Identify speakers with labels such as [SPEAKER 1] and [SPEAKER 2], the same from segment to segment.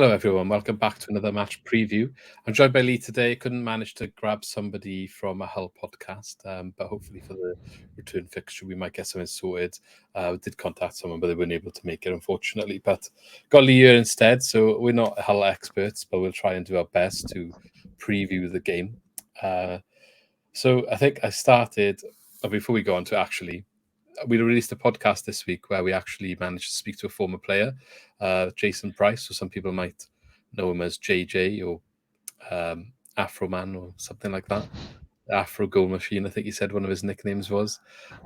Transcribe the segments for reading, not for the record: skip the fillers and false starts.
[SPEAKER 1] Hello, everyone. Welcome back to another match preview. I'm joined by Lee today. Couldn't manage to grab somebody from a Hull podcast, but hopefully for the return fixture, we might get something sorted. We did contact someone, but they weren't able to make it, unfortunately. But got Lee here instead, so we're not Hull experts, but we'll try and do our best to preview the game. So I think I started, before we go on to actually, we released a podcast this week where we actually managed to speak to a former player, Jason Price, or some people might know him as JJ or Afro Man or something like that. Afro Goal Machine, I think he said one of his nicknames was.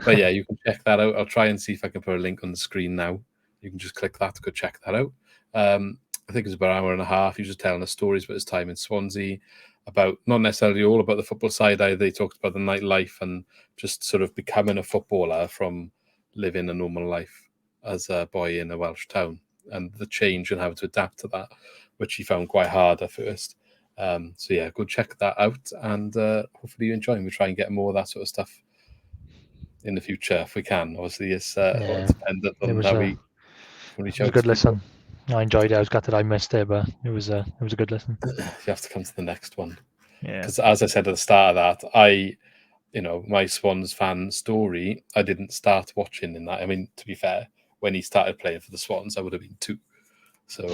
[SPEAKER 1] But yeah, you can check that out. I'll try and see if I can put a link on the screen now. You can just click that to go check that out. I think it was about an hour and a half. He was just telling us stories about his time in Swansea, about not necessarily all about the football side either. They talked about the nightlife and just sort of becoming a footballer from living a normal life as a boy in a Welsh town and the change and how to adapt to that, which he found quite hard at first. So yeah, go check that out and hopefully you enjoy it. We'll try and get more of that sort of stuff in the future if we can. Obviously, it's dependent on how we can reach out.
[SPEAKER 2] It was a good listen. I enjoyed it. I was gutted I missed it, but it was a good listen.
[SPEAKER 1] You have to come to the next one.
[SPEAKER 2] Yeah.
[SPEAKER 1] Because as I said at the start of that, my Swans fan story, I didn't start watching in that. I mean, to be fair, when he started playing for the Swans, I would have been 2. So,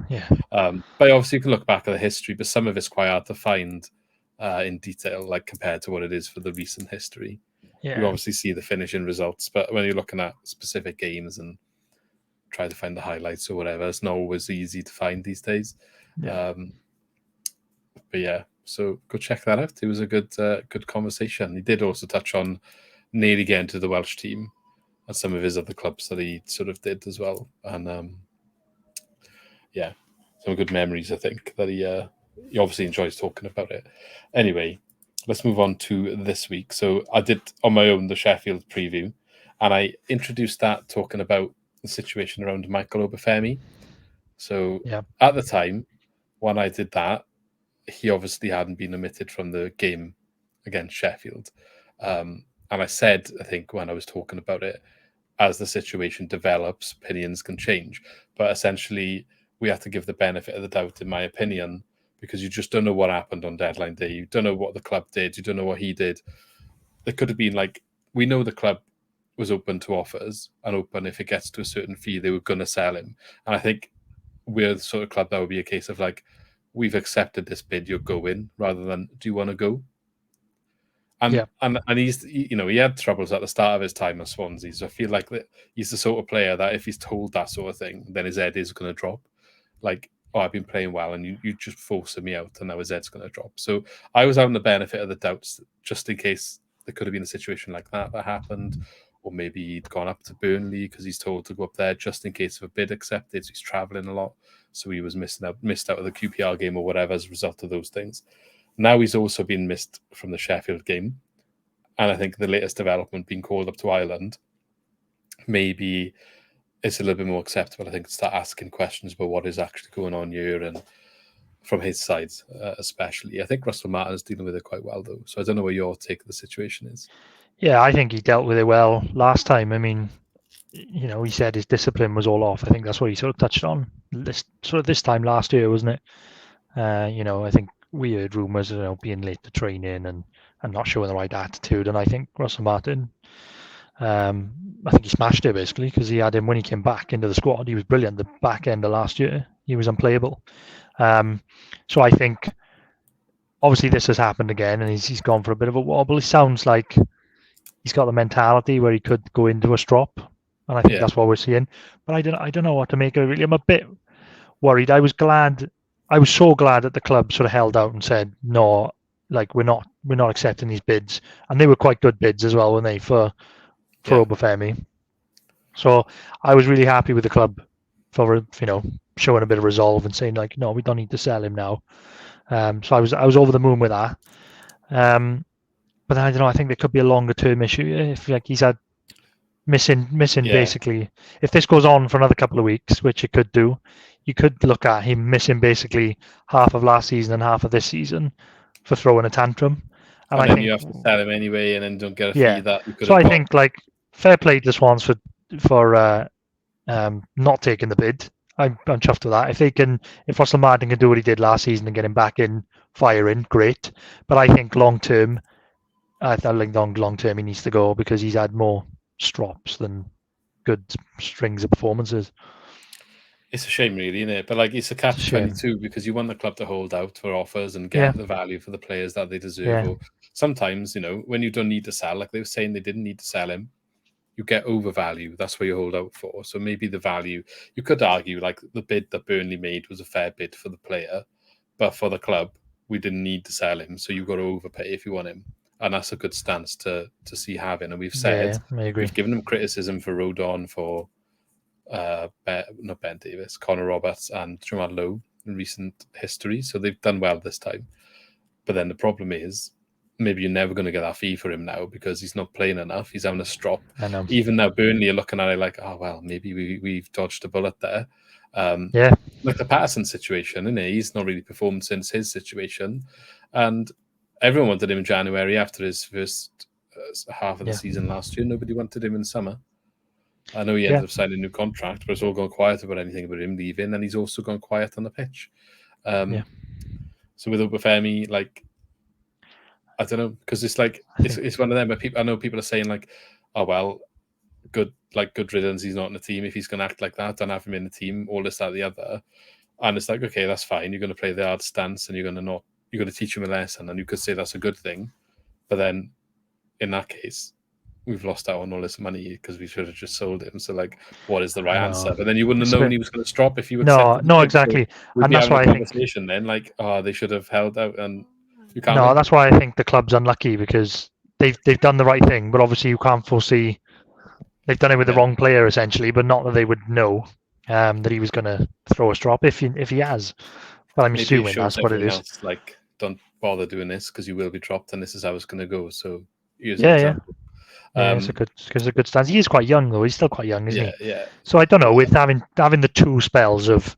[SPEAKER 2] yeah.
[SPEAKER 1] But obviously you can look back at the history, but some of it's quite hard to find in detail, like compared to what it is for the recent history.
[SPEAKER 2] Yeah.
[SPEAKER 1] You obviously see the finishing results, but when you're looking at specific games and try to find the highlights or whatever, it's not always easy to find these days.
[SPEAKER 2] Yeah.
[SPEAKER 1] But yeah, so go check that out. It was a good conversation. He did also touch on nearly getting to the Welsh team and some of his other clubs that he sort of did as well. And yeah, some good memories, I think, that he obviously enjoys talking about it. Anyway, let's move on to this week. So I did on my own the Sheffield preview, and I introduced that talking about the situation around Michael Obafemi. So at the time, when I did that, he obviously hadn't been omitted from the game against Sheffield. And I said, I think, when I was talking about it, as the situation develops, opinions can change. But essentially, we have to give the benefit of the doubt, in my opinion, because you just don't know what happened on deadline day. You don't know what the club did. You don't know what he did. It could have been like, we know the club was open to offers and open if it gets to a certain fee, they were going to sell him. And I think we're the sort of club that would be a case of like, we've accepted this bid, you're going, rather than do you want to go? And he's, he had troubles at the start of his time at Swansea, so I feel like that he's the sort of player that if he's told that sort of thing, then his head is going to drop. Like, oh, I've been playing well, and you just forcing me out, and now his head's going to drop. So I was having the benefit of the doubts, just in case there could have been a situation like that happened, or maybe he'd gone up to Burnley because he's told to go up there just in case of a bid accepted. So he's travelling a lot, so he was missed out of the QPR game or whatever as a result of those things. Now he's also been missed from the Sheffield game, and I think the latest development being called up to Ireland, maybe it's a little bit more acceptable, I think, to start asking questions about what is actually going on here and from his side, especially. I think Russell Martin is dealing with it quite well, though. So I don't know what your take of the situation is.
[SPEAKER 2] Yeah, I think he dealt with it well last time. I mean, he said his discipline was all off. I think that's what he sort of touched on this time last year, wasn't it? I think we heard rumours of being late to training and not showing the right attitude. And I think Russell Martin, I think he smashed it basically because he had him when he came back into the squad. He was brilliant. The back end of last year, he was unplayable. So I think obviously this has happened again, and he's gone for a bit of a wobble. It sounds like he's got the mentality where he could go into a strop, and I think that's what we're seeing. But I don't know what to make of it really. I'm a bit worried. I was so glad that the club sort of held out and said no, like we're not accepting these bids, and they were quite good bids as well, weren't they, for Obafemi. So I was really happy with the club for showing a bit of resolve and saying like, no, we don't need to sell him now. So I was over the moon with that. But I don't know. I think there could be a longer term issue if like he's had missing basically. If this goes on for another couple of weeks, which it could do, you could look at him missing basically half of last season and half of this season for throwing a tantrum.
[SPEAKER 1] And I think you have to sell him anyway, and then don't get a fee that you could.
[SPEAKER 2] So I think like fair play to the Swans for not taking the bid. I'm chuffed with that. If Russell Martin can do what he did last season and get him back in firing, great. But I think long term, long term he needs to go because he's had more strops than good strings of performances.
[SPEAKER 1] It's a shame, really, isn't it? But like, it's a catch-22 because you want the club to hold out for offers and get the value for the players that they deserve. Or sometimes, when you don't need to sell, like they were saying, they didn't need to sell him. You get overvalue. That's what you hold out for. So maybe the value, you could argue, like the bid that Burnley made was a fair bid for the player, but for the club, we didn't need to sell him. So you've got to overpay if you want him. And that's a good stance to see having. And we've said,
[SPEAKER 2] I agree.
[SPEAKER 1] We've given him criticism for Rodon, for not Ben Davis, Connor Roberts and Jamal Lowe in recent history. So they've done well this time. But then the problem is, maybe you're never going to get that fee for him now because he's not playing enough. He's having a strop.
[SPEAKER 2] I know.
[SPEAKER 1] Even now, Burnley are looking at it like, oh, well, maybe we've dodged a bullet there. Like the Patterson situation, isn't it? He's not really performed since his situation. And everyone wanted him in January after his first half of the season last year. Nobody wanted him in summer. I know he ended up signing a new contract, but it's all gone quiet about anything about him leaving, and he's also gone quiet on the pitch. So with Obafemi, like, I don't know, because it's like it's one of them where I know people are saying like, oh well, good riddance. He's not in the team. If he's going to act like that, don't have him in the team. All this, that, the other, and it's like, okay, that's fine. You're going to play the hard stance, and you're going to teach him a lesson, and you could say that's a good thing, but then in that case, we've lost out on all this money because we should have just sold him. So, like, what is the right answer? But then you wouldn't have known he was going to drop if you accepted.
[SPEAKER 2] No, exactly.
[SPEAKER 1] So we'd
[SPEAKER 2] and
[SPEAKER 1] be
[SPEAKER 2] that's
[SPEAKER 1] having
[SPEAKER 2] why
[SPEAKER 1] a conversation then, like, oh, they should have held out, and you can't.
[SPEAKER 2] No, that's why I think the club's unlucky because they've done the right thing, but obviously you can't foresee they've done it with the wrong player essentially, but not that they would know that he was going to throw a strop if he has. But I'm assuming that's what it is.
[SPEAKER 1] Else, like, don't bother doing this because you will be dropped, and this is how it's going to go. So here's an example.
[SPEAKER 2] It's a good stance. He is quite young though. He's still quite young, isn't he?
[SPEAKER 1] Yeah.
[SPEAKER 2] So I don't know. With having the two spells of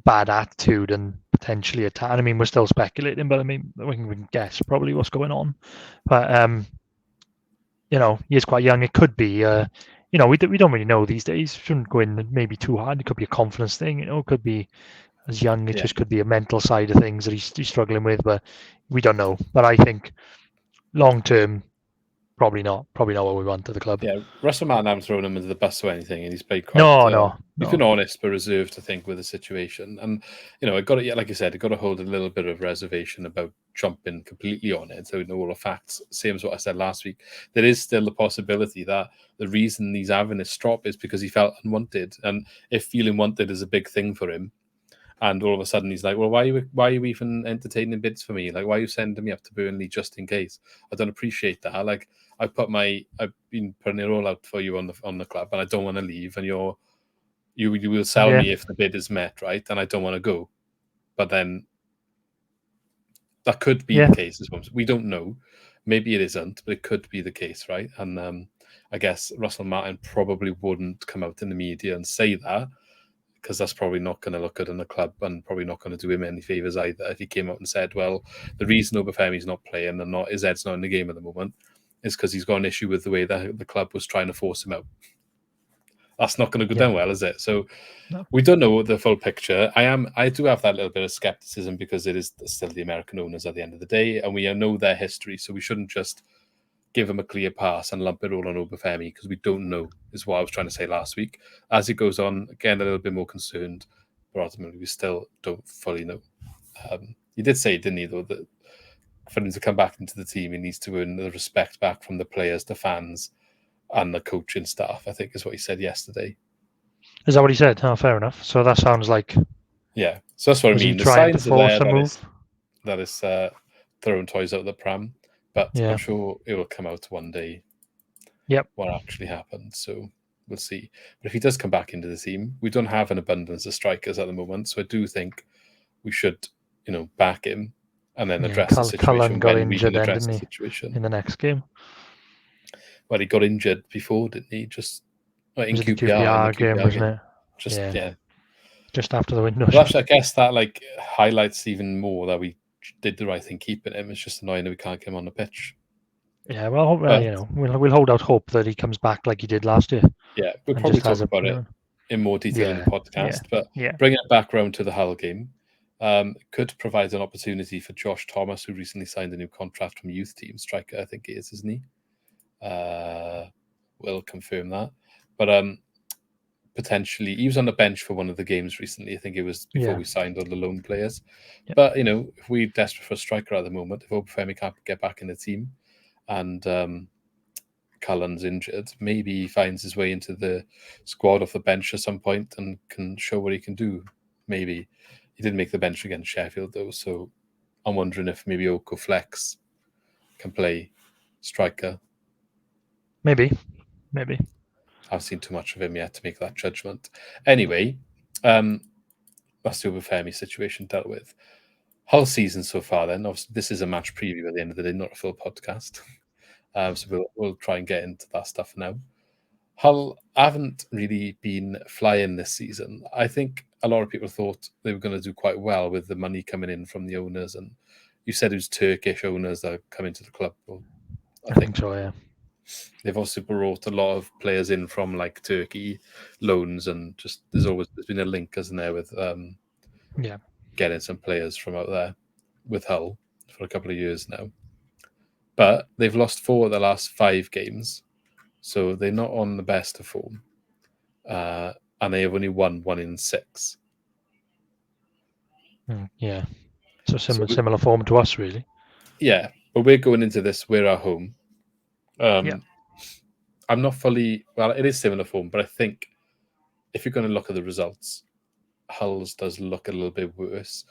[SPEAKER 2] bad attitude and potentially attack. I mean, we're still speculating, but I mean, we can guess probably what's going on. But he is quite young. It could be. We don't really know these days. Shouldn't go in maybe too hard. It could be a confidence thing. It could be as young. It just could be a mental side of things that he's struggling with. But we don't know. But I think long term, probably not what we want to the club.
[SPEAKER 1] Yeah, Russell Martin haven't thrown him into the bus or anything, and he's played quite. He's been honest but reserved, I think, with the situation. And it got to, like I said, it got to hold a little bit of reservation about jumping completely on it. So we know all the facts. Same as what I said last week. There is still the possibility that the reason he's having this drop is because he felt unwanted, and if feeling wanted is a big thing for him. And all of a sudden he's like, well, why are you even entertaining bids for me? Like, why are you sending me up to Burnley just in case? I don't appreciate that. Like, I've been putting it all out for you on the club, and I don't want to leave. And you will sell me if the bid is met, right? And I don't want to go. But then that could be the case. We don't know. Maybe it isn't, but it could be the case, right? And I guess Russell Martin probably wouldn't come out in the media and say that, because that's probably not going to look good in the club and probably not going to do him any favours either if he came out and said, well, the reason Obafemi's not playing and his head's not in the game at the moment is because he's got an issue with the way that the club was trying to force him out. That's not going to go down well, is it? So we don't know the full picture. I do have that little bit of skepticism because it is still the American owners at the end of the day, and we know their history, so we shouldn't just give them a clear pass and lump it all on Obafemi because we don't know, is what I was trying to say last week. As it goes on, again, a little bit more concerned, but ultimately we still don't fully know. He did say, didn't he, though, that for him to come back into the team, he needs to earn the respect back from the players, the fans, and the coaching staff, I think is what he said yesterday.
[SPEAKER 2] Is that what he said? Oh, fair enough. So that sounds like...
[SPEAKER 1] Yeah, so that's what I mean. The signs are there that is throwing toys out of the pram. But I'm sure it will come out one day what actually happened. So we'll see. But if he does come back into the team, we don't have an abundance of strikers at the moment. So I do think we should, back him and then address the situation.
[SPEAKER 2] Cullen got injured in the next game.
[SPEAKER 1] Well, he got injured before, didn't he? Just in
[SPEAKER 2] QPR game, wasn't it? Just after the window.
[SPEAKER 1] Well, actually, I guess that highlights even more that we did the right thing keeping him. It's just annoying that we can't get him on the pitch.
[SPEAKER 2] Yeah, well, we'll hold out hope that he comes back like he did last year.
[SPEAKER 1] Yeah, we'll probably talk about it in more detail in the podcast. But
[SPEAKER 2] yeah,
[SPEAKER 1] bringing it back round to the Hull game, could provide an opportunity for Josh Thomas, who recently signed a new contract from youth team striker. I think it is, isn't he? We'll confirm that. But potentially, he was on the bench for one of the games recently. I think it was before we signed all the loan players.
[SPEAKER 2] Yeah.
[SPEAKER 1] But, if we're desperate for a striker at the moment, if Obafemi can't get back in the team and Cullen's injured, maybe he finds his way into the squad off the bench at some point and can show what he can do. Maybe. He didn't make the bench against Sheffield, though, so I'm wondering if maybe Oko Flex can play striker.
[SPEAKER 2] Maybe.
[SPEAKER 1] I've seen too much of him yet to make that judgment. Anyway, that's the Obafemi situation dealt with. Whole season so far, then. Obviously, this is a match preview at the end of the day, not a full podcast. So we'll try and get into that stuff now. Hull haven't really been flying this season. I think a lot of people thought they were going to do quite well with the money coming in from the owners. And you said it was Turkish owners that are coming to the club. Well,
[SPEAKER 2] I think so, yeah.
[SPEAKER 1] They've also brought a lot of players in from like Turkey loans, and just there's been a link, isn't there, with getting some players from out there with Hull for a couple of years now. But they've lost 4 of the last 5 games, so they're not on the best of form, and they have only won 1 in 6.
[SPEAKER 2] Yeah, so similar form to us, really.
[SPEAKER 1] Yeah, but we're going into this. We're at home. I'm not fully... Well, it is similar form, but I think if you're going to look at the results, Hull's does look a little bit worse.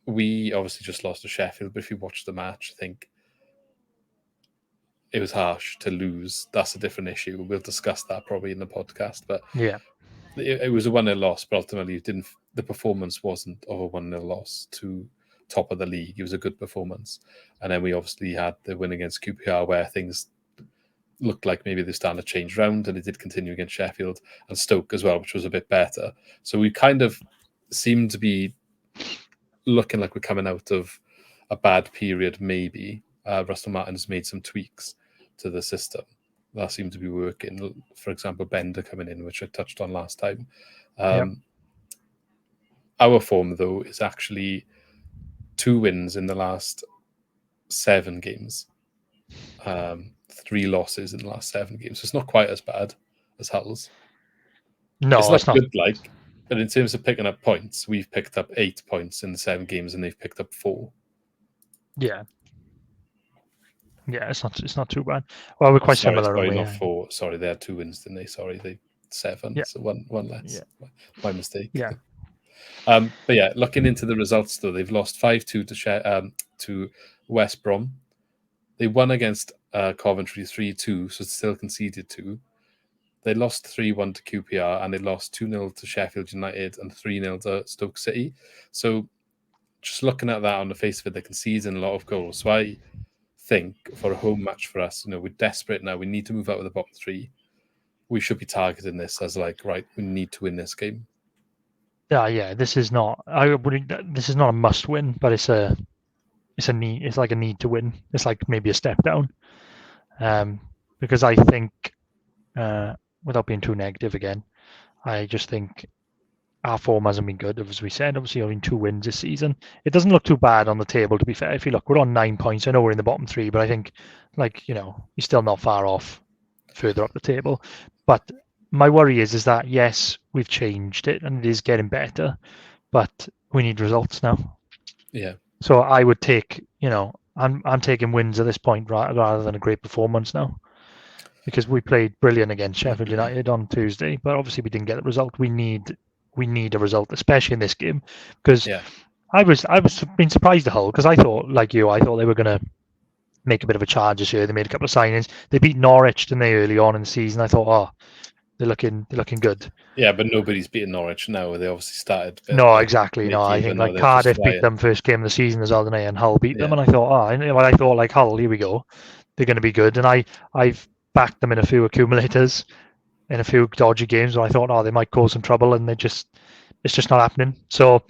[SPEAKER 1] We obviously just lost to Sheffield, but if you watch the match, I think it was harsh to lose. That's a different issue. We'll discuss that probably in the podcast. But it was a 1-0 loss, but ultimately the performance wasn't of a 1-0 loss to top of the league. It was a good performance. And then we obviously had the win against QPR where things looked like maybe the standard changed round, and it did continue against Sheffield and Stoke as well, which was a bit better. So we kind of seem to be looking like we're coming out of a bad period, maybe. Russell Martin's made some tweaks to the system that seem to be working. For example, Bender coming in, which I touched on last time. Our form, though, is actually 2 wins in the last 7 games. 3 losses in the last 7 games. So it's not quite as bad as Hull's.
[SPEAKER 2] No,
[SPEAKER 1] it's not good, but in terms of picking up points, we've picked up 8 points in the 7 games, and they've picked up 4.
[SPEAKER 2] Yeah, it's not too bad. Well, we're quite similar.
[SPEAKER 1] Not 4. Sorry, they had 2 wins, didn't they? Sorry, they 7. So one less. Yeah. My mistake.
[SPEAKER 2] Yeah.
[SPEAKER 1] But yeah, looking into the results though, they've lost 5-2 to West Brom. They won against Coventry 3-2, so still conceded 2. They lost 3-1 to QPR, and they lost 2-0 to Sheffield United and 3-0 to Stoke City. So just looking at that on the face of it, they're conceding a lot of goals. So I think for a home match for us, we're desperate now. We need to move out of the bottom 3. We should be targeting this as right, we need to win this game.
[SPEAKER 2] Yeah. This is not. This is not a must win, but it's a need. It's like a need to win. It's like maybe a step down, because I think, without being too negative again, I just think our form hasn't been good, as we said. Obviously, only 2 wins this season. It doesn't look too bad on the table, to be fair. If you look, we're on 9 points. I know we're in the bottom 3, but I think, you're still not far off further up the table. But my worry is that, yes, we've changed it and it is getting better, but we need results now.
[SPEAKER 1] Yeah.
[SPEAKER 2] So I would take, I'm taking wins at this point rather than a great performance now, because we played brilliant against Sheffield United on Tuesday, but obviously we didn't get the result. We need a result, especially in this game, because I was being surprised at Hull, because I thought, like you, I thought they were going to make a bit of a charge this year. They made a couple of signings. They beat Norwich, didn't they, early on in the season? I thought, they're looking good.
[SPEAKER 1] Yeah, but nobody's beaten Norwich now. They obviously started.
[SPEAKER 2] No, exactly. No, I think Cardiff beat them first game of the season as well, didn't they? And Hull beat them, and I thought, I thought like Hull, here we go, they're going to be good. And I've backed them in a few accumulators in a few dodgy games where I thought, they might cause some trouble, and it's just not happening. So,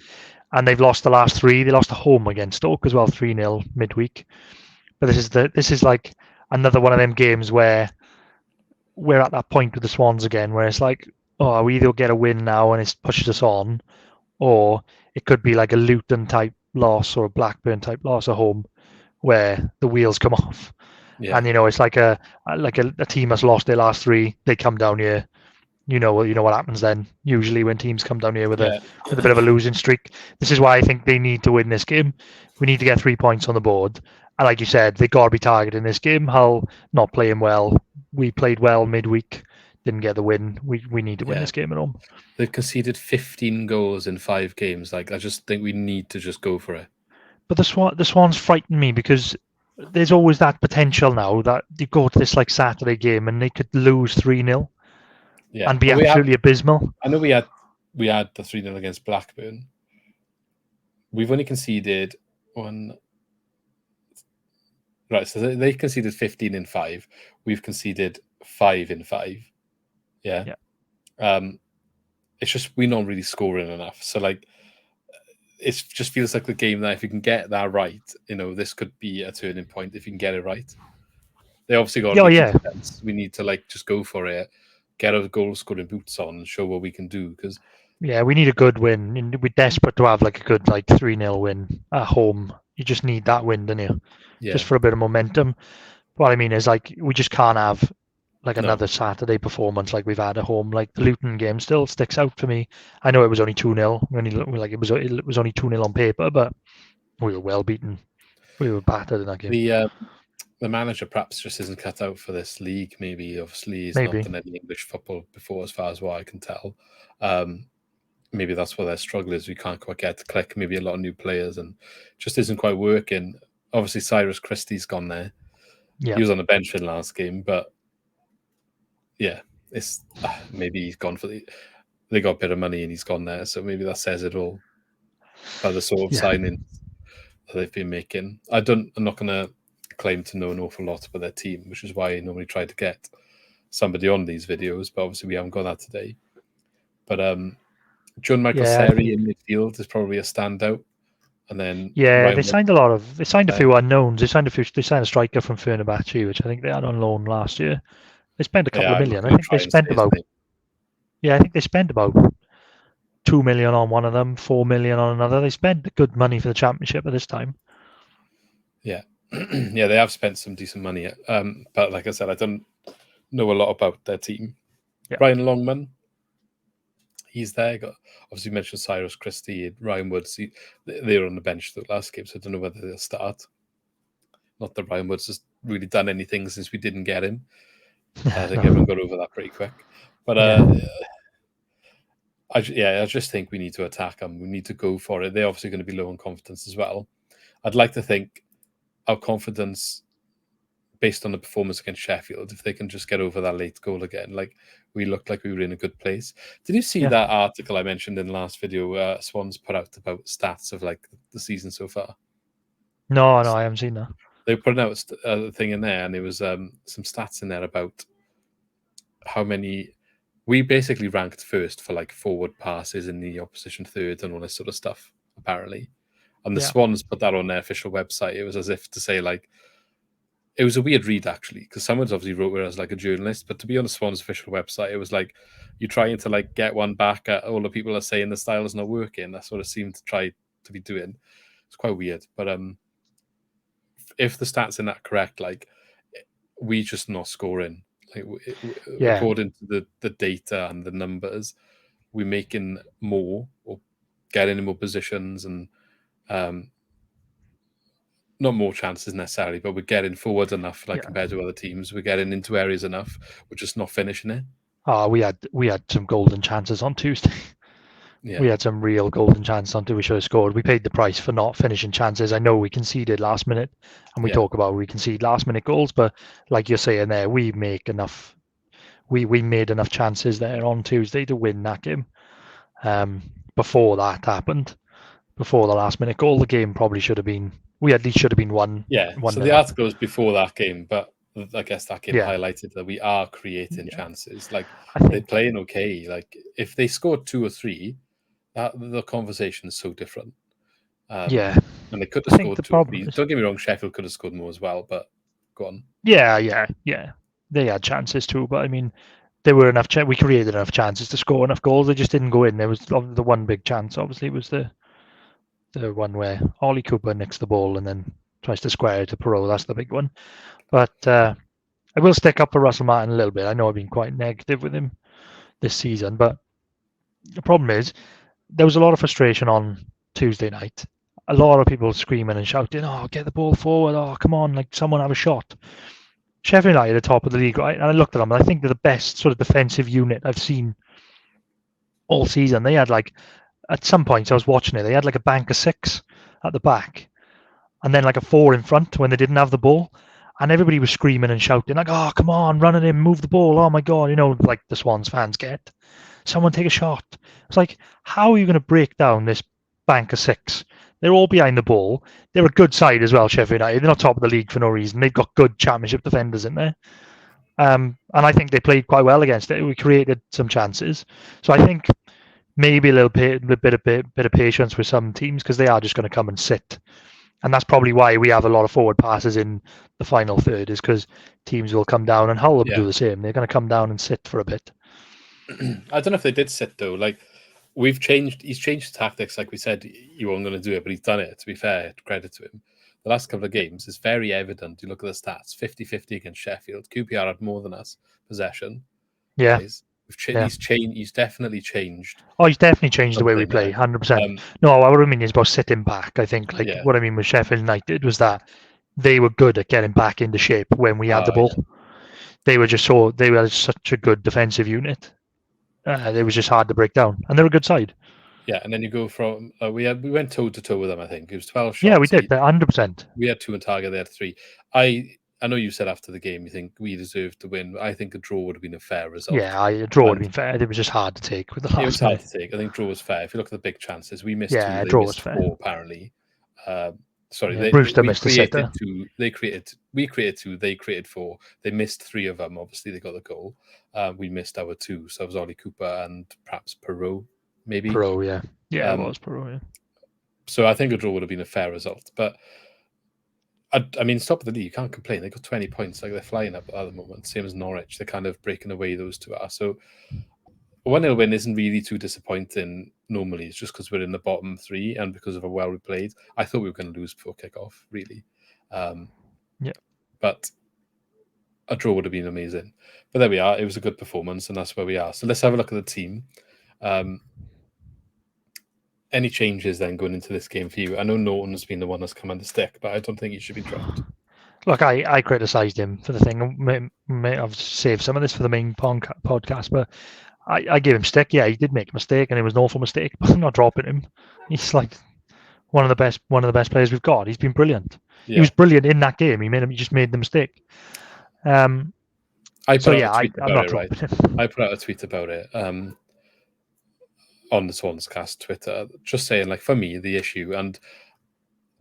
[SPEAKER 2] and they've lost the last 3. They lost at home against Stoke as well, 3-0 midweek. But this is like another one of them games where we're at that point with the Swans again where it's like, oh, we either get a win now and it pushes us on, or it could be like a Luton type loss or a Blackburn type loss at home where the wheels come off.
[SPEAKER 1] Yeah,
[SPEAKER 2] And it's like a team that's lost their last three, they come down here. You know what happens then. Usually when teams come down here with a
[SPEAKER 1] yeah,
[SPEAKER 2] bit of a losing streak, this is why I think they need to win this game. We need to get 3 points on the board. And like you said, they got to be targeting this game. Hull not playing well. We played well midweek, didn't get the win. We need to win
[SPEAKER 1] yeah.
[SPEAKER 2] this game at home.
[SPEAKER 1] They've conceded 15 goals in 5 games. Like, I just think we need to just go for it.
[SPEAKER 2] But the Swans frighten me because there's always that potential now that you go to this like Saturday game and they could lose 3-0
[SPEAKER 1] Yeah,
[SPEAKER 2] and be
[SPEAKER 1] but
[SPEAKER 2] absolutely abysmal.
[SPEAKER 1] I know we had the 3-0 against Blackburn. We've only conceded one. Right, so they conceded 15 in 5. We've conceded 5 in 5. Yeah. It's just we're not really scoring enough. So like, it just feels like the game that if you can get that right, this could be a turning point if you can get it right. They obviously got defense. We need to like just go for it, get our goal scoring boots on, and show what we can do. Because
[SPEAKER 2] we need a good win. We're desperate to have like a good like 3-0 win at home. You just need that win, don't you?
[SPEAKER 1] Yeah.
[SPEAKER 2] Just for a bit of momentum. What I mean is like we just can't have like another Saturday performance like we've had at home. Like the Luton game still sticks out for me. I know it was only 2-0. It was only 2-0 on paper, but we were well beaten. We were battered in that game.
[SPEAKER 1] The manager perhaps just isn't cut out for this league. Maybe obviously he's not done any English football before, as far as what I can tell. Maybe that's what their struggle is. We can't quite get to click. Maybe a lot of new players and just isn't quite working. Obviously, Cyrus Christie's gone there.
[SPEAKER 2] Yeah,
[SPEAKER 1] he was on the bench in last game, but yeah, it's maybe he's gone they got a bit of money and he's gone there, so maybe that says it all. By the sort of signing that they've been making, I'm not going to claim to know an awful lot about their team, which is why I normally try to get somebody on these videos, but obviously we haven't got that today. But John Michael Seri in midfield is probably a standout. And then
[SPEAKER 2] they signed a few unknowns. They signed a striker from Fenerbahce, which I think they had on loan last year. They spent a couple of million. I think they spent about I think they spent about 2 million on one of them, 4 million on another. They spent good money for the championship at this time.
[SPEAKER 1] Yeah. Yeah, they have spent some decent money. But like I said, I don't know a lot about their team. Yeah. Ryan Longman, he's there. Obviously, you mentioned Cyrus Christie, Ryan Woods. They were on the bench the last game, so I don't know whether they'll start. Not that Ryan Woods has really done anything since we didn't get him. I think everyone got over that pretty quick. But I just think we need to attack them. We need to go for it. They're obviously going to be low on confidence as well. I'd like to think our confidence, based on the performance against Sheffield, if they can just get over that late goal again, like we looked like we were in a good place. Did you see that article I mentioned in the last video? Swans put out about stats of like the season so far.
[SPEAKER 2] No, I haven't seen that.
[SPEAKER 1] They put out a thing in there, and there was some stats in there about how many we basically ranked first for like forward passes in the opposition third and all this sort of stuff, apparently. And the Swans put that on their official website. It was as if to say, like, it was a weird read, actually, because someone's obviously wrote it as like a journalist, but to be on the Swans official website, it was like you're trying to like get one back at all the people are saying the style is not working. That's what it seemed to try to be doing. It's quite weird. But if the stats are not correct, like, we just not scoring. Like, according to the data and the numbers, we're making more or getting in more positions and not more chances necessarily, but we're getting forward enough, like compared to other teams. We're getting into areas enough. We're just not finishing it.
[SPEAKER 2] We had some golden chances on Tuesday. Yeah. We had some real golden chances on Tuesday. We should have scored. We paid the price for not finishing chances. I know we conceded last minute, and we talk about we concede last minute goals, but like you're saying there, we make enough. We made enough chances there on Tuesday to win that game. Before that happened, before the last minute goal, the game probably should have been. We at least should have been one.
[SPEAKER 1] Yeah. So the article was before that game, but I guess that game highlighted that we are creating chances. Like, they're playing okay. Like, if they scored 2 or 3, the conversation is so different. And they could have scored 2 or 3. Don't get me wrong, Sheffield could have scored more as well, but go on.
[SPEAKER 2] Yeah. they had chances too, but I mean, there were enough. We created enough chances to score enough goals. They just didn't go in. There was the one big chance. Obviously, was the one where Ollie Cooper nicks the ball and then tries to square it to Perot. That's the big one. But I will stick up for Russell Martin a little bit. I know I've been quite negative with him this season, but the problem is there was a lot of frustration on Tuesday night. A lot of people screaming and shouting, "Oh, get the ball forward! Oh, come on! Like someone have a shot." Sheffield United are top of the league, right? And I looked at them, and I think they're the best sort of defensive unit I've seen all season. They had like at some points I was watching it, they had like a bank of 6 at the back, and then like a 4 in front when they didn't have the ball. And everybody was screaming and shouting, like, "Oh, come on, run it in, move the ball. Oh my God," like the Swans fans get. Someone take a shot. It's like, how are you going to break down this bank of 6? They're all behind the ball. They're a good side as well, Sheffield United. They're not top of the league for no reason. They've got good championship defenders in there. And I think they played quite well against it. We created some chances. So I think maybe a little bit of patience with some teams because they are just going to come and sit. And that's probably why we have a lot of forward passes in the final third, is because teams will come down, and Hull will do the same. They're going to come down and sit for a bit.
[SPEAKER 1] I don't know if they did sit though. Like he's changed tactics. Like we said, you weren't going to do it, but he's done it. To be fair, credit to him. The last couple of games is very evident. You look at the stats: 50-50 against Sheffield. QPR had more than us possession.
[SPEAKER 2] Yeah,
[SPEAKER 1] he's definitely changed.
[SPEAKER 2] Oh, he's definitely changed the way we play, 100%. No, what I mean is about sitting back. I think what I mean with Sheffield United was that they were good at getting back into shape when we had the ball. Yeah. They were such a good defensive unit. It was just hard to break down, and they're a good side.
[SPEAKER 1] Yeah, and then you go from we went toe to toe with them. I think it was 12 shots.
[SPEAKER 2] Yeah, we did 100%.
[SPEAKER 1] We had 2 on target. They had 3. I know you said after the game you think we deserved to win. I think a draw would have been a fair result.
[SPEAKER 2] Yeah, a draw would have been fair. It was just hard to take with the last.
[SPEAKER 1] It was hard to take. I think draw was fair. If you look at the big chances, we missed 2. They draw missed was fair. 4 apparently. Brewster missed a sitter. 2. We created 2. They created 4. They missed 3 of them. Obviously, they got the goal. We missed our 2. So it was Ollie Cooper and perhaps Perot, maybe.
[SPEAKER 2] Perot, yeah, it was Perot. Yeah.
[SPEAKER 1] So I think a draw would have been a fair result, but. I mean, top of the league, you can't complain. They got 20 points, like they're flying up at the moment. Same as Norwich, they're kind of breaking away. Those 2 are. So a 1-0 win isn't really too disappointing. Normally, it's just because we're in the bottom 3 and because of how well we played. I thought we were going to lose before kickoff, really. But a draw would have been amazing. But there we are. It was a good performance, and that's where we are. So let's have a look at the team. Any changes then going into this game for you? I know Norton has been the one that's come under stick, but I don't think he should be dropped.
[SPEAKER 2] Look, I criticised him for the thing. I've saved some of this for the main podcast, but I gave him stick. Yeah, he did make a mistake, and it was an awful mistake. But I'm not dropping him. He's like one of the best players we've got. He's been brilliant. Yeah. He was brilliant in that game. He just made the mistake. I'm not dropping him.
[SPEAKER 1] I put out a tweet about it. On the Swans cast Twitter, just saying, like, for me, the issue, and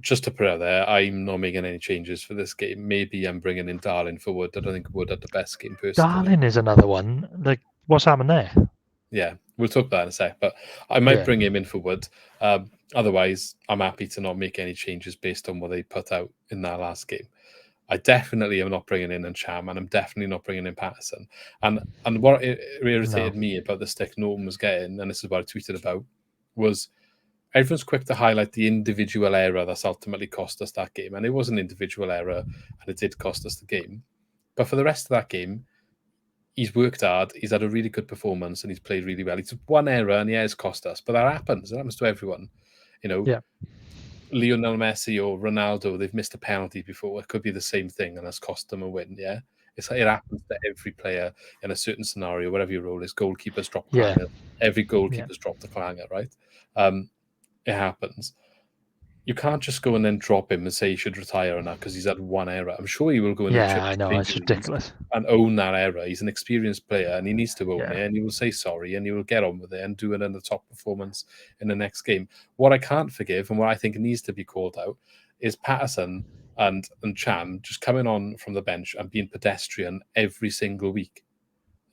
[SPEAKER 1] just to put out there, I'm not making any changes for this game. Maybe I'm bringing in Darling for Wood. I don't think Wood had the best game personally.
[SPEAKER 2] Darling is another one. Like, what's happened there?
[SPEAKER 1] Yeah, we'll talk about that in a sec, but I might bring him in for Wood. Otherwise, I'm happy to not make any changes based on what they put out in that last game. I definitely am not bringing in Cham, and I'm definitely not bringing in Patterson. And what irritated me about the stick Norton was getting, and this is what I tweeted about, was everyone's quick to highlight the individual error that's ultimately cost us that game. And it was an individual error, and it did cost us the game. But for the rest of that game, he's worked hard, he's had a really good performance, and he's played really well. It's one error, and it's cost us. But that happens. It happens to everyone. Lionel Messi or Ronaldo, they've missed a penalty before. It could be the same thing, and that's cost them a win. Yeah, it's like it happens to every player in a certain scenario, whatever your role is. Goalkeepers drop clanger. Every goalkeeper's dropped a clanger, right? It happens. You can't just go and then drop him and say he should retire or not because he's had one error. I'm sure he will go in
[SPEAKER 2] I know, it's ridiculous.
[SPEAKER 1] And own that error. He's an experienced player and he needs to own it, and he will say sorry and he will get on with it and do it in the top performance in the next game. What I can't forgive and what I think needs to be called out is Patterson and Cham just coming on from the bench and being pedestrian every single week.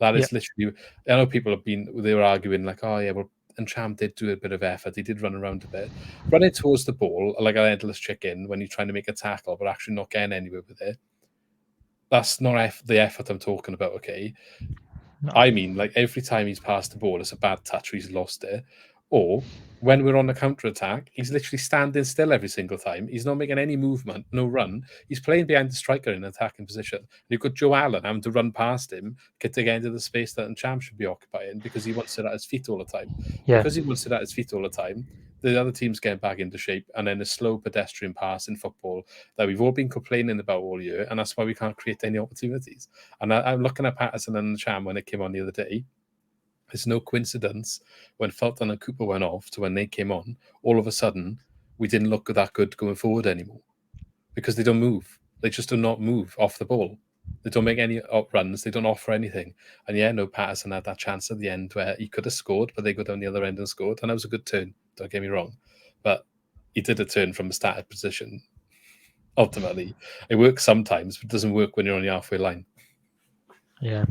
[SPEAKER 1] That is literally, I know people they were arguing like, oh yeah, well, and Cham did do a bit of effort. He did run around a bit. Running towards the ball like an endless chicken when you're trying to make a tackle, but actually not getting anywhere with it. That's not the effort I'm talking about, okay?
[SPEAKER 2] No.
[SPEAKER 1] I mean, like every time he's passed the ball, it's a bad touch or he's lost it. Or when we're on the counter attack, he's literally standing still every single time. He's not making any movement, no run. He's playing behind the striker in an attacking position. You've got Joe Allen having to run past him, get to get into the space that Cham should be occupying because he wants it at his feet all the time.
[SPEAKER 2] Yeah.
[SPEAKER 1] Because he wants it at his feet all the time, the other team's getting back into shape, and then a slow pedestrian pass in football that we've all been complaining about all year, and that's why we can't create any opportunities. And I'm looking at Patterson and Cham when it came on the other day. It's no coincidence when Fulton and Cooper went off to when they came on, all of a sudden, we didn't look that good going forward anymore because they don't move. They just do not move off the ball. They don't make any runs. They don't offer anything. And yeah, no, Patterson had that chance at the end where he could have scored, but they go down the other end and scored. And that was a good turn. Don't get me wrong. But he did a turn from a started position. Ultimately, it works sometimes, but it doesn't work when you're on the halfway line.
[SPEAKER 2] Yeah.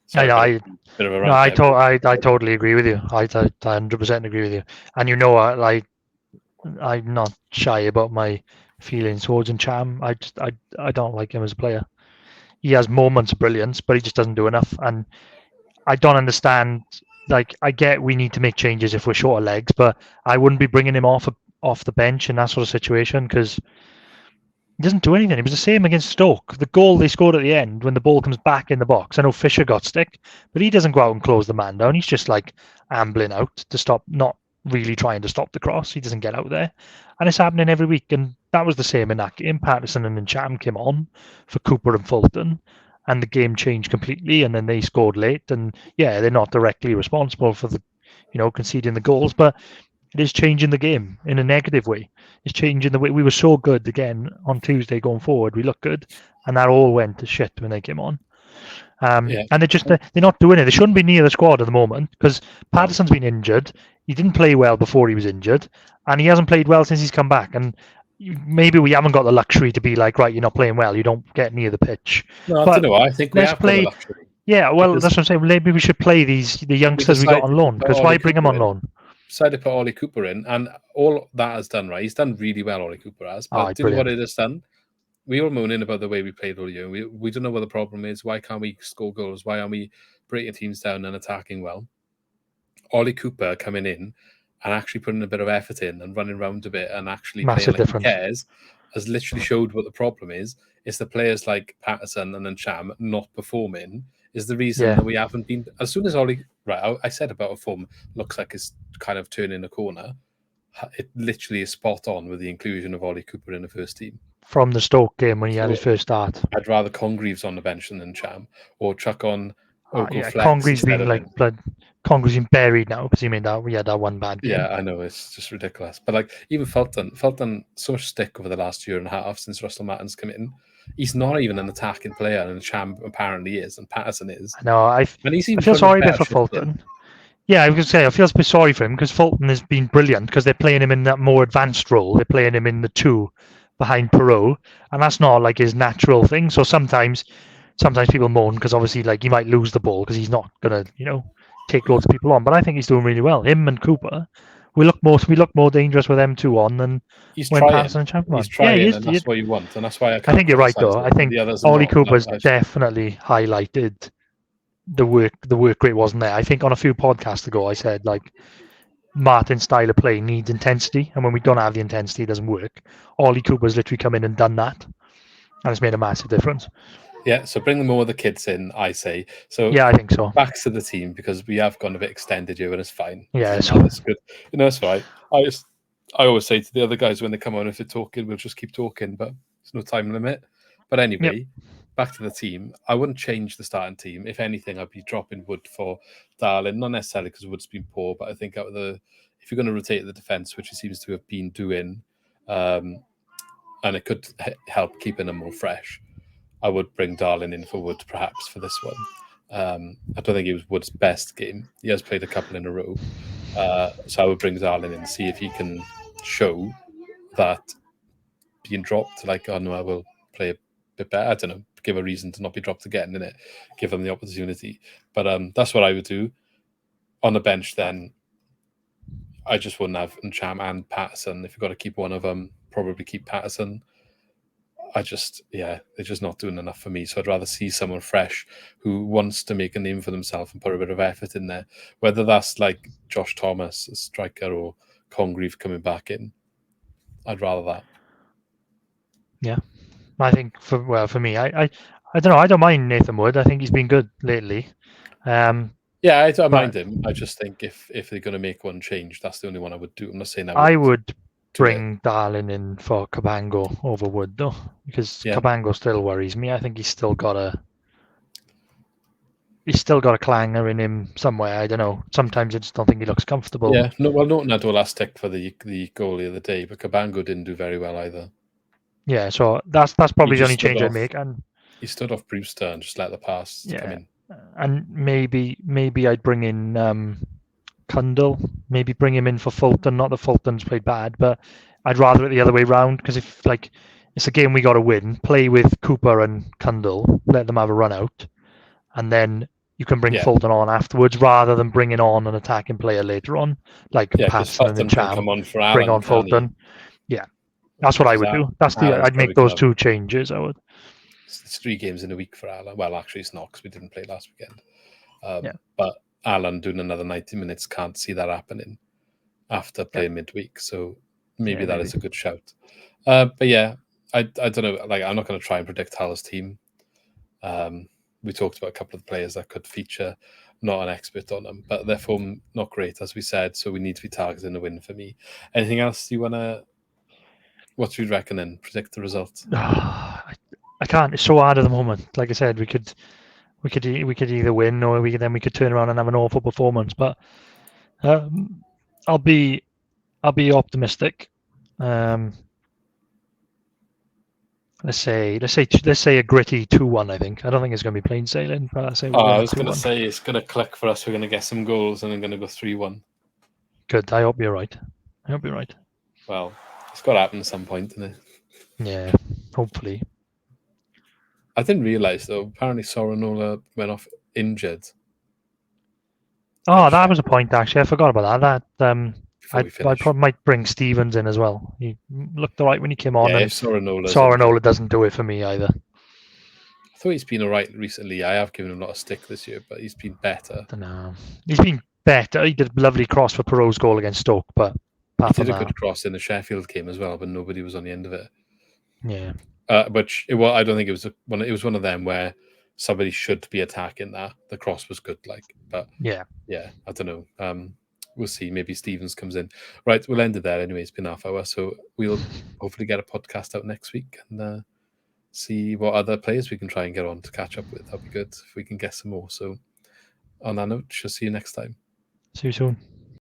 [SPEAKER 1] Sorry,
[SPEAKER 2] I
[SPEAKER 1] bit of a
[SPEAKER 2] no, I totally agree with you. I 100% agree with you. And you know what, like, I'm not shy about my feelings towards Cham. I don't like him as a player. He has moments of brilliance, but he just doesn't do enough. And I don't understand. Like, I get we need to make changes if we're short of legs, but I wouldn't be bringing him off the bench in that sort of situation because he doesn't do anything. It was the same against Stoke. The goal they scored at the end when the ball comes back in the box. I know Fisher got stick, but he doesn't go out and close the man down. He's just like ambling out to stop, not really trying to stop the cross. He doesn't get out there. And it's happening every week. And that was the same in that game. Patterson and Ncham came on for Cooper and Fulton, and the game changed completely. And then they scored late. And yeah, they're not directly responsible for the, conceding the goals, but it is changing the game in a negative way. It's changing the way we were so good again on Tuesday going forward. We looked good, and that all went to shit when they came on. And they're not doing it. They shouldn't be near the squad at the moment because Patterson's been injured. He didn't play well before he was injured, and he hasn't played well since he's come back. And maybe we haven't got the luxury to be like, right, you're not playing well, you don't get near the pitch.
[SPEAKER 1] No, I don't know. I think we have got the luxury.
[SPEAKER 2] Yeah, well, that's what I'm saying. Maybe we should play the youngsters we got on loan because why bring them on loan?
[SPEAKER 1] Decided to put Ollie Cooper in, and all that has done right. He's done really well, Ollie Cooper has. But do you know what it has done? We were moaning about the way we played all year. We don't know what the problem is. Why can't we score goals? Why aren't we breaking teams down and attacking well? Ollie Cooper coming in and actually putting a bit of effort in and running around a bit and actually playing like he cares has literally showed what the problem is. It's the players like Patterson and then Cham not performing is the reason that we haven't been. As soon as Ollie, right, I said about a form looks like it's kind of turning a corner. It literally is spot on with the inclusion of Ollie Cooper in the first team.
[SPEAKER 2] From the Stoke game when he had his first start.
[SPEAKER 1] I'd rather Congreaves on the bench than Cham, or chuck on Ogo Flex.
[SPEAKER 2] Congreaves been like blood. Congreaves been buried now because he made that one bad game.
[SPEAKER 1] Yeah, I know, it's just ridiculous. But like even Fulton so much stick over the last year and a half since Russell Martin's come in. He's not even an attacking player, and Cham apparently is, and Patterson is.
[SPEAKER 2] No, I feel sorry for Fulton. Yeah, I was going to say, I feel a bit sorry for him because Fulton has been brilliant because they're playing him in that more advanced role. They're playing him in the two behind Perot, and that's not like his natural thing. So sometimes people moan because obviously like he might lose the ball because he's not going to, take loads of people on. But I think he's doing really well. Him and Cooper, we look more dangerous with them two on than when Patterson and Chapman.
[SPEAKER 1] He's trying, and that's what you want, and that's why I
[SPEAKER 2] think you're right though. I think Ollie Cooper's definitely highlighted the work rate wasn't there. I think on a few podcasts ago I said like Martin's style of play needs intensity, and when we don't have the intensity, it doesn't work. Ollie Cooper's literally come in and done that, and it's made a massive difference.
[SPEAKER 1] Yeah, so bring more of the kids in, I say. So
[SPEAKER 2] yeah, I think so.
[SPEAKER 1] Back to the team because we have gone a bit extended here, and it's fine.
[SPEAKER 2] Yeah,
[SPEAKER 1] it's good. It's fine. I always say to the other guys when they come on, if they're talking, we'll just keep talking, but there's no time limit. But anyway, back to the team. I wouldn't change the starting team. If anything, I'd be dropping Wood for Darlin, not necessarily because Wood's been poor, but I think if you're going to rotate the defence, which he seems to have been doing, and it could help keeping them more fresh, I would bring Darlin in for Wood perhaps for this one. I don't think it was Wood's best game. He has played a couple in a row. So I would bring Darlin in and see if he can show that being dropped, like, oh no, I will play a bit better. I don't know, give a reason to not be dropped again, innit? Give them the opportunity. But that's what I would do. On the bench then, I just wouldn't have Ncham and Patterson. If you've got to keep one of them, probably keep Patterson. they're just not doing enough for me. So I'd rather see someone fresh who wants to make a name for themselves and put a bit of effort in there. Whether that's like Josh Thomas, a striker, or Congreve coming back in, I'd rather that.
[SPEAKER 2] Yeah, I think for me, I don't know. I don't mind Nathan Wood. I think he's been good lately.
[SPEAKER 1] Yeah, I don't mind him. I just think if they're going to make one change, that's the only one I would do. I'm not saying
[SPEAKER 2] I would
[SPEAKER 1] do
[SPEAKER 2] bring Darlin in for Cabango over Wood though, because Cabango still worries me. I think he's still got a clanger in him somewhere. I don't know. Sometimes I just don't think he looks comfortable.
[SPEAKER 1] Yeah, Norton had all that stick for the goal the other day, but Cabango didn't do very well either.
[SPEAKER 2] Yeah, so that's probably the only change I'd make. And
[SPEAKER 1] he stood off Brewster and just let the pass come in.
[SPEAKER 2] And maybe I'd bring in Cundle. Maybe bring him in for Fulton. Not that Fulton's played bad, but I'd rather it the other way round, because if it's a game we got to win, play with Cooper and Cundle, let them have a run out, and then you can bring Fulton on afterwards, rather than bringing on an attacking player later on, like Patson and Cham.
[SPEAKER 1] Come on for Alan,
[SPEAKER 2] bring on Fulton. Yeah, that's what I would do. I'd make those two changes. I would.
[SPEAKER 1] It's 3 games in a week for Alan. Well, actually, it's not, because we didn't play last weekend. But Alan doing another 90 minutes, can't see that happening after playing midweek. So maybe that is a good shout. But yeah, I don't know. Like, I'm not going to try and predict Hal's team. We talked about a couple of the players that could feature. Not an expert on them, but their form not great, as we said. So we need to be targeting a win for me. Anything else you want to? What do you reckon then? Predict the result.
[SPEAKER 2] I can't. It's so hard at the moment. Like I said, we could either win, or we could turn around and have an awful performance. But I'll be optimistic. Let's say a gritty 2-1. I think. I don't think it's going to be plain sailing. But
[SPEAKER 1] I was going to say it's going to click for us. We're going to get some goals, and I'm going to go 3-1.
[SPEAKER 2] Good. I hope you're right.
[SPEAKER 1] Well, it's got to happen at some point, isn't it?
[SPEAKER 2] Yeah. Hopefully.
[SPEAKER 1] I didn't realise, though, apparently Sorinola went off injured.
[SPEAKER 2] Oh, that was a point, actually. I forgot about that. I probably might bring Stevens in as well. He looked all right when he came on.
[SPEAKER 1] Yeah,
[SPEAKER 2] and
[SPEAKER 1] if
[SPEAKER 2] Sorinola doesn't do it for me either.
[SPEAKER 1] I thought he's been all right recently. I have given him a lot of stick this year, but he's been better.
[SPEAKER 2] I don't know. He's been better. He did a lovely cross for Perot's goal against Stoke, but
[SPEAKER 1] he did a good cross in the Sheffield game as well, but nobody was on the end of it.
[SPEAKER 2] Yeah.
[SPEAKER 1] But I don't think it was one of them where somebody should be attacking that. The cross was good, but yeah, I don't know. We'll see. Maybe Stevens comes in. Right, we'll end it there anyway. It's been half hour, so we'll hopefully get a podcast out next week and see what other players we can try and get on to catch up with. That'll be good if we can get some more. So on that note, she'll see you next time.
[SPEAKER 2] See you soon.